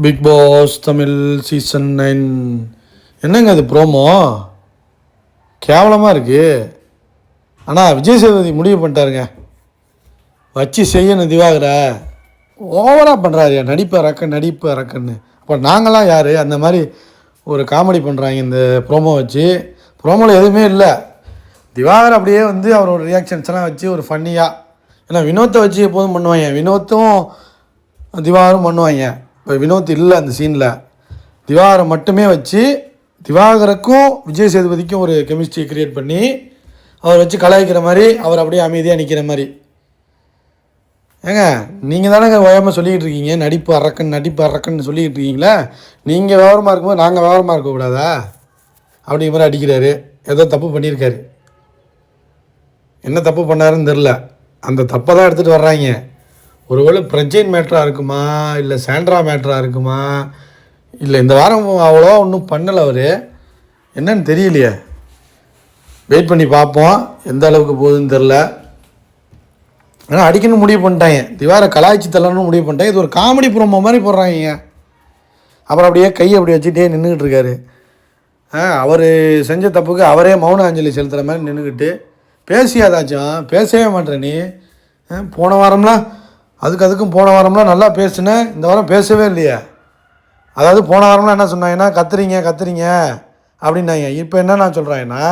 Big pass Tamil season 9 என்னங்க அது promo கேவலமாக இருக்குது. ஆனால் விஜய் சேதுபதி முடிவு பண்ணிட்டாருங்க, வச்சு செய்யணும் திவாகரை. ஓவராக பண்ணுறாரு, நடிப்பு இறக்குன்னு. அப்போ நாங்களாம் யார்? அந்த மாதிரி ஒரு காமெடி பண்ணுறாங்க இந்த ப்ரோமோ வச்சு. ப்ரோமோவில் எதுவுமே இல்லை. திவாகர் அப்படியே வந்து அவரோட ரியாக்ஷன்ஸ்லாம் வச்சு ஒரு ஃபன்னியாக, ஏன்னா வினோத்தை வச்சு எப்போதும் பண்ணுவாங்க, வினோத்தும் திவாகரும் பண்ணுவாங்க. இப்போ வினோத் இல்லை அந்த சீனில், திவாகரை மட்டுமே வச்சு திவாகருக்கும் விஜய் சேதுபதிக்கும் ஒரு கெமிஸ்ட்ரி க்ரியேட் பண்ணி அவர் வச்சு கலாய்க்கிற மாதிரி, அவர் அப்படியே அமைதியாக நிற்கிற மாதிரி. ஏங்க நீங்கள் தானேங்க ஓயாமல் சொல்லிக்கிட்டு இருக்கீங்க நடிப்பு அரக்கன்னு சொல்லிக்கிட்டு இருக்கீங்களா? நீங்கள் விவரமாக இருக்கும்போது நாங்கள் விவரமாக இருக்கக்கூடாதா? அப்படிங்கிற மாதிரி அடிக்கிறாரு. ஏதோ தப்பு பண்ணியிருக்காரு. என்ன தப்பு பண்ணாருன்னு தெரில. அந்த தப்பை தான் எடுத்துகிட்டு வர்றாங்க. ஒருவேளை பிரஜைன் மேட்ராக இருக்குமா, இல்லை சாண்ட்ரா மேட்ராக இருக்குமா, இல்லை இந்த வாரம் அவ்வளோ ஒன்றும் பண்ணலை அவர், என்னன்னு தெரியலையே. வெயிட் பண்ணி பார்ப்போம் எந்த அளவுக்கு போகுதுன்னு தெரில. ஆனால் அடிக்கணும்னு முடிவு பண்ணிட்டாங்க, திவாரை கலாய்ச்சி தள்ளணும்னு முடிவு பண்ணிட்டாங்க. இது ஒரு காமெடி ப்ரோமோ மாதிரி போடுறாங்க. அப்புறம் அப்படியே கையை அப்படி வச்சுட்டே நின்றுக்கிட்டு இருக்காரு. அவர் செஞ்ச தப்புக்கு அவரே மௌன அஞ்சலி செலுத்துகிற மாதிரி நின்றுக்கிட்டு, பேசியாதாச்சும் பேசவே மாட்டேன் நீ. போன வாரம்லாம் அதுக்கும் போன வாரம்லாம் நல்லா பேசுனேன், இந்த வாரம் பேசவே இல்லையா? அதாவது போன வாரம்லாம் என்ன சொன்னாங்கன்னா கத்துறீங்க அப்படின்னாங்க. இப்போ என்ன நான் சொல்கிறேன்னா,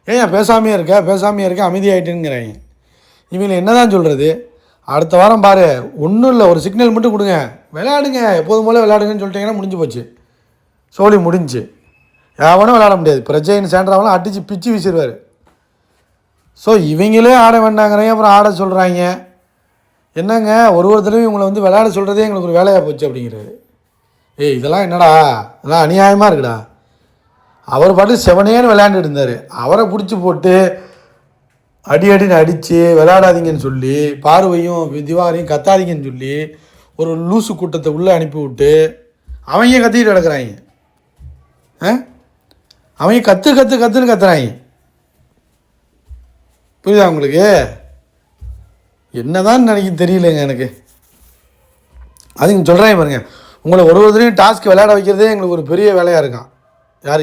ஏன் பேசாமையே இருக்க அமைதியாகிட்டுங்கிறாங்க. இவங்க என்ன தான் சொல்கிறது? அடுத்த வாரம் பாரு, ஒன்றும் இல்லை, ஒரு சிக்னல் மட்டும் கொடுங்க, விளையாடுங்க, எப்போதும் போல் விளையாடுங்கன்னு சொல்லிட்டீங்கன்னா முடிஞ்சு போச்சு, சோழி முடிஞ்சு. எவனும் விளையாட முடியாது. பிரஜைன்னு சாண்ட்ராவெலாம் அடித்து பிச்சு வீசிடுவார். ஸோ இவங்களே ஆட வேண்டாங்கிறாங்க, அப்புறம் ஆட சொல்கிறாங்க. என்னங்க ஒரு தடவை இவங்களை வந்து விளையாட சொல்கிறதே எங்களுக்கு ஒரு வேலையாக போச்சு அப்படிங்கிறாரு. இதெல்லாம் என்னடா, இதெல்லாம் அநியாயமாக இருக்குடா. அவர் பாட்டு செவனேன்னு விளையாண்டுட்டு இருந்தார். அவரை பிடிச்சி போட்டு அடின்னு அடித்து விளையாடாதீங்கன்னு சொல்லி, பார்வையும் திவாரையும் கத்தாதீங்கன்னு சொல்லி ஒரு லூசு கூட்டத்தை உள்ளே அனுப்பி விட்டு அவங்க கத்திக்கிட்டு கிடக்குறாங்க. அவங்க கத்துன்னு கத்துறாங்க. புரியுதா உங்களுக்கு? என்னதான் நினைக்க தெரியலைங்க எனக்கு. அதுங்க சொல்கிறாங்க பாருங்க, உங்களை ஒருத்தரையும் டாஸ்க் விளையாட வைக்கிறதே எங்களுக்கு ஒரு பெரிய வேலையாக இருக்கான். யார்?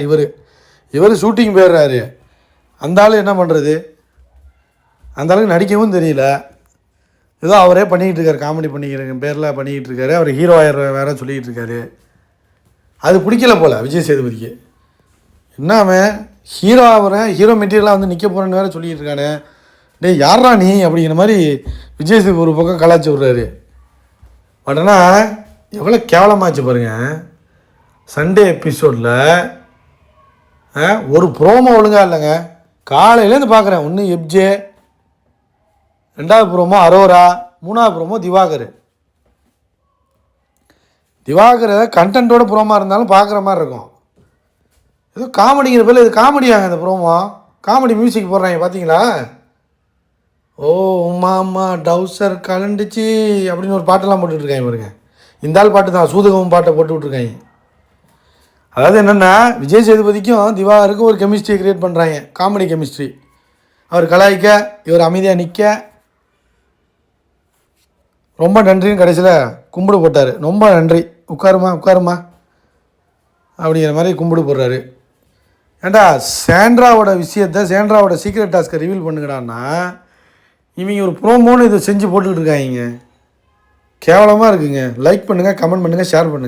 இவர் ஷூட்டிங் போயிடுறாரு. அந்த ஆள் என்ன பண்ணுறது? அந்த அளவுக்கு நடிக்கவும் தெரியல. ஏதோ அவரே பண்ணிக்கிட்டு இருக்காரு, காமெடி பண்ணிக்கிற பேரில் பண்ணிக்கிட்டு இருக்காரு. அவர் ஹீரோ வேற சொல்லிக்கிட்டு இருக்காரு. அது பிடிக்கல போல் விஜய் சேதுபதிக்கு. என்ன அவன் ஹீரோ ஆகிறேன், ஹீரோ மெட்டீரியலாக வந்து நிற்க போகிறேன்னு வேறு சொல்லிக்கிட்டு இருக்கானே. யாரா நீ அப்படிங்கிற மாதிரி விஜய் சேதுபதி ஒரு பக்கம் கலாச்சி விட்றாரு. பட் ஆனால் எவ்வளோ கேவலமாச்சு பாருங்கள். சண்டே எபிசோடில் ஒரு ப்ரோமோ ஒழுங்காக இல்லைங்க. காலையிலேருந்து பார்க்குறேன். ஒன்று எப்ஜே, ரெண்டாவது ப்ரோமோ அரோரா, மூணாவது ப்ரோமோ திவாகர் கண்டென்ட்டோட ப்ரோமா இருந்தாலும் பார்க்குற மாதிரி இருக்கும். ஏதோ காமெடிங்கிற பேரில் இது காமெடியாங்க. இந்த ப்ரோமோ காமெடி மியூசிக் போடுறாங்க பார்த்தீங்களா? ஓ மாமா டவுசர் கலண்டுச்சு அப்படின்னு ஒரு பாட்டெல்லாம் போட்டுட்ருக்காங்க பாருங்க. இந்த ஆள் பாட்டு தான், சூதகமும் பாட்டை போட்டு விட்ருக்காங்க. அதாவது என்னென்னா, விஜய் சேதுபதிக்கும் திவாகருக்கும் ஒரு கெமிஸ்ட்ரியை க்ரியேட் பண்ணுறாங்க, காமெடி கெமிஸ்ட்ரி. அவர் கலாய்க்க, இவர் அமைதியாக நிற்க. ரொம்ப நன்றின்னு கடைசியில் கும்பிடு போட்டார். ரொம்ப நன்றி, உட்காருமா அப்படிங்கிற மாதிரி கும்பிடு போடுறாரு. ஏண்டா சாண்ட்ராவோட விஷயத்தை, சாண்ட்ராவோட சீக்ரெட் டாஸ்க்கை ரிவீல் பண்ணுங்கடான்னா இவங்க ஒரு ப்ரோமோன்னு இதை செஞ்சு போட்டுக்கிட்டு இருக்காங்க. கேவலமாக இருக்குங்க. லைக் பண்ணுங்கள், கமெண்ட் பண்ணுங்கள், ஷேர் பண்ணுங்கள்.